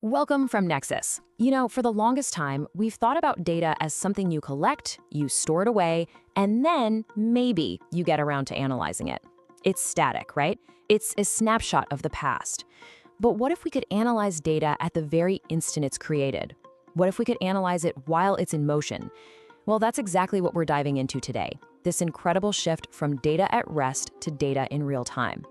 Welcome from Nexus. For the longest time, we've thought about data as something you collect, you store it away, and then maybe you get around to analyzing it. It's static, right? It's a snapshot of the past. But what if we could analyze data at the very instant it's created? What if we could analyze it while it's in motion? Well, that's exactly what we're diving into today, this incredible shift from data at rest to data in real time.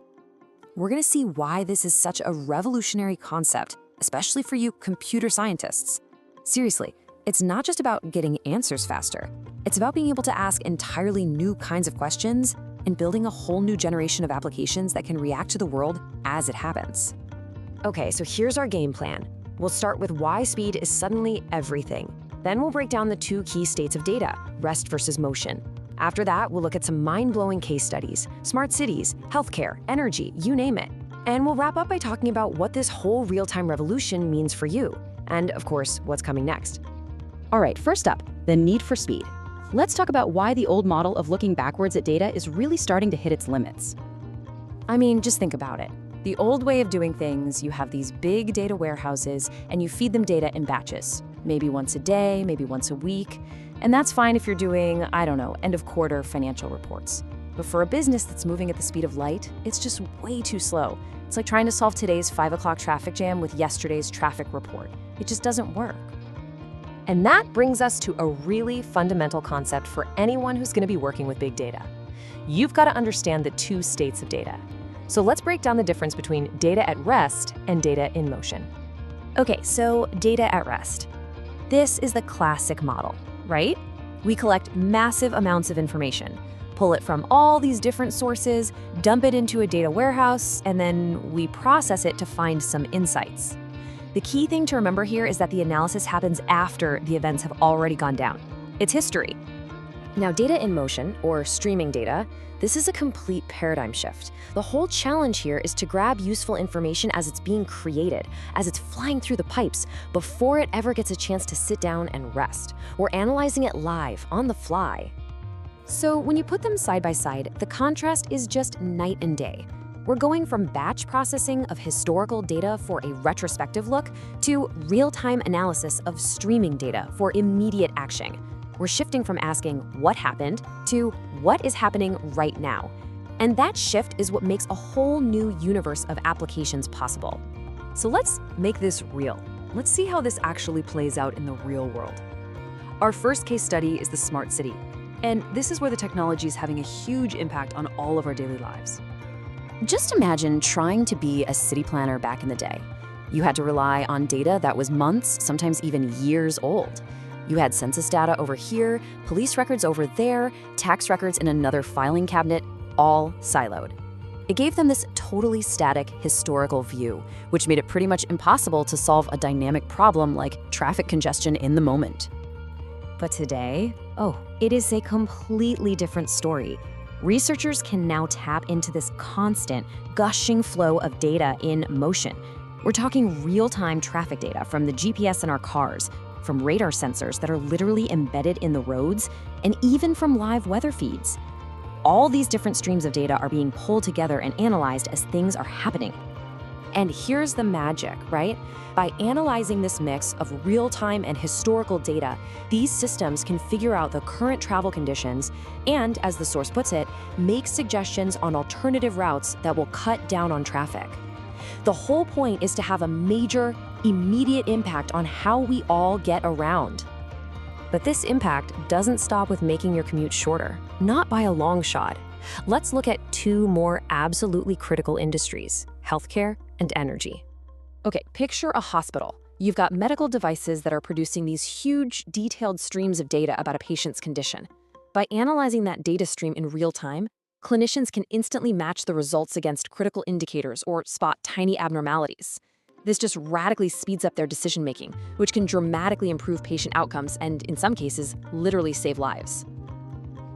We're going to see why this is such a revolutionary concept, especially for you computer scientists. Seriously, it's not just about getting answers faster. It's about being able to ask entirely new kinds of questions and building a whole new generation of applications that can react to the world as it happens. Okay, so here's our game plan. We'll start with why speed is suddenly everything. Then we'll break down the two key states of data, rest versus motion. After that, we'll look at some mind-blowing case studies, smart cities, healthcare, energy, you name it. And we'll wrap up by talking about what this whole real-time revolution means for you, and of course, what's coming next. All right, first up, the need for speed. Let's talk about why the old model of looking backwards at data is really starting to hit its limits. I mean, just think about it. The old way of doing things, you have these big data warehouses, and you feed them data in batches. Maybe once a day, maybe once a week. And that's fine if you're doing, end of quarter financial reports. But for a business that's moving at the speed of light, it's just way too slow. It's like trying to solve today's 5 o'clock traffic jam with yesterday's traffic report. It just doesn't work. And that brings us to a really fundamental concept for anyone who's going to be working with big data. You've got to understand the two states of data. So let's break down the difference between data at rest and data in motion. Okay, so data at rest. This is the classic model, right? We collect massive amounts of information, pull it from all these different sources, dump it into a data warehouse, and then we process it to find some insights. The key thing to remember here is that the analysis happens after the events have already gone down. It's history. Now, data in motion, or streaming data, this is a complete paradigm shift. The whole challenge here is to grab useful information as it's being created, as it's flying through the pipes, before it ever gets a chance to sit down and rest. We're analyzing it live, on the fly. So when you put them side by side, the contrast is just night and day. We're going from batch processing of historical data for a retrospective look to real-time analysis of streaming data for immediate action. We're shifting from asking what happened to what is happening right now. And that shift is what makes a whole new universe of applications possible. So let's make this real. Let's see how this actually plays out in the real world. Our first case study is the smart city. And this is where the technology is having a huge impact on all of our daily lives. Just imagine trying to be a city planner back in the day. You had to rely on data that was months, sometimes even years old. You had census data over here, police records over there, tax records in another filing cabinet, all siloed. It gave them this totally static historical view, which made it pretty much impossible to solve a dynamic problem like traffic congestion in the moment. But today, it is a completely different story. Researchers can now tap into this constant, gushing flow of data in motion. We're talking real-time traffic data from the GPS in our cars, from radar sensors that are literally embedded in the roads, and even from live weather feeds. All these different streams of data are being pulled together and analyzed as things are happening. And here's the magic, right? By analyzing this mix of real-time and historical data, these systems can figure out the current travel conditions and, as the source puts it, make suggestions on alternative routes that will cut down on traffic. The whole point is to have a major, immediate impact on how we all get around. But this impact doesn't stop with making your commute shorter, not by a long shot. Let's look at two more absolutely critical industries, healthcare and energy. Okay, picture a hospital. You've got medical devices that are producing these huge, detailed streams of data about a patient's condition. By analyzing that data stream in real time, clinicians can instantly match the results against critical indicators or spot tiny abnormalities. This just radically speeds up their decision-making, which can dramatically improve patient outcomes and, in some cases, literally save lives.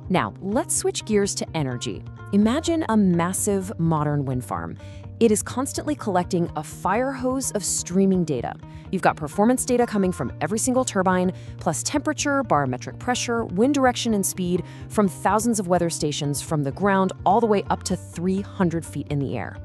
Now, let's switch gears to energy. Imagine a massive modern wind farm. It is constantly collecting a fire hose of streaming data. You've got performance data coming from every single turbine, plus temperature, barometric pressure, wind direction, and speed from thousands of weather stations from the ground all the way up to 300 feet in the air.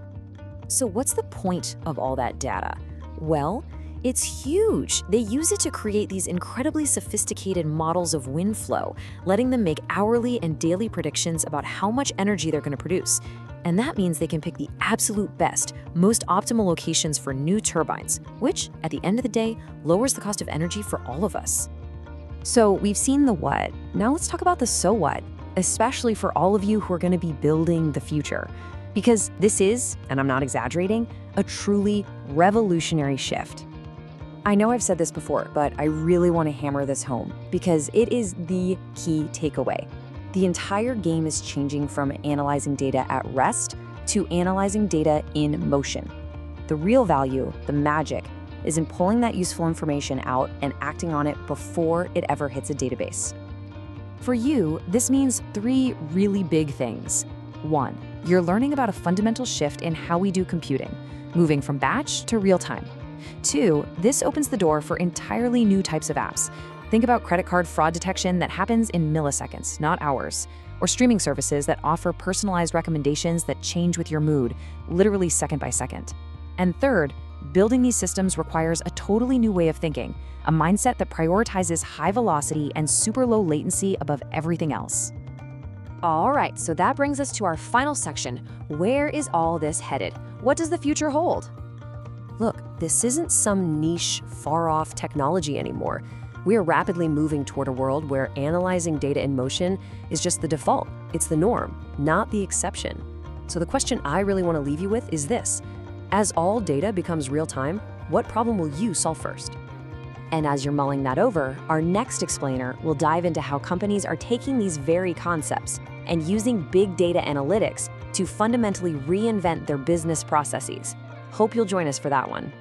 So what's the point of all that data? Well, It's huge. They use it to create these incredibly sophisticated models of wind flow, letting them make hourly and daily predictions about how much energy they're going to produce. And that means they can pick the absolute best, most optimal locations for new turbines, which, at the end of the day, lowers the cost of energy for all of us. So we've seen the what. Now let's talk about the so what, especially for all of you who are going to be building the future. Because this is, and I'm not exaggerating, a truly revolutionary shift. I know I've said this before, but I really want to hammer this home because it is the key takeaway. The entire game is changing from analyzing data at rest to analyzing data in motion. The real value, the magic, is in pulling that useful information out and acting on it before it ever hits a database. For you, this means 3 really big things. 1, you're learning about a fundamental shift in how we do computing, moving from batch to real-time. 2, this opens the door for entirely new types of apps. Think about credit card fraud detection that happens in milliseconds, not hours, or streaming services that offer personalized recommendations that change with your mood, literally second by second. And 3rd, building these systems requires a totally new way of thinking, a mindset that prioritizes high velocity and super low latency above everything else. All right, so that brings us to our final section. Where is all this headed? What does the future hold? Look, this isn't some niche, far-off technology anymore. We are rapidly moving toward a world where analyzing data in motion is just the default. It's the norm, not the exception. So the question I really want to leave you with is this. As all data becomes real-time, what problem will you solve first? And as you're mulling that over, our next explainer will dive into how companies are taking these very concepts and using big data analytics to fundamentally reinvent their business processes. Hope you'll join us for that one.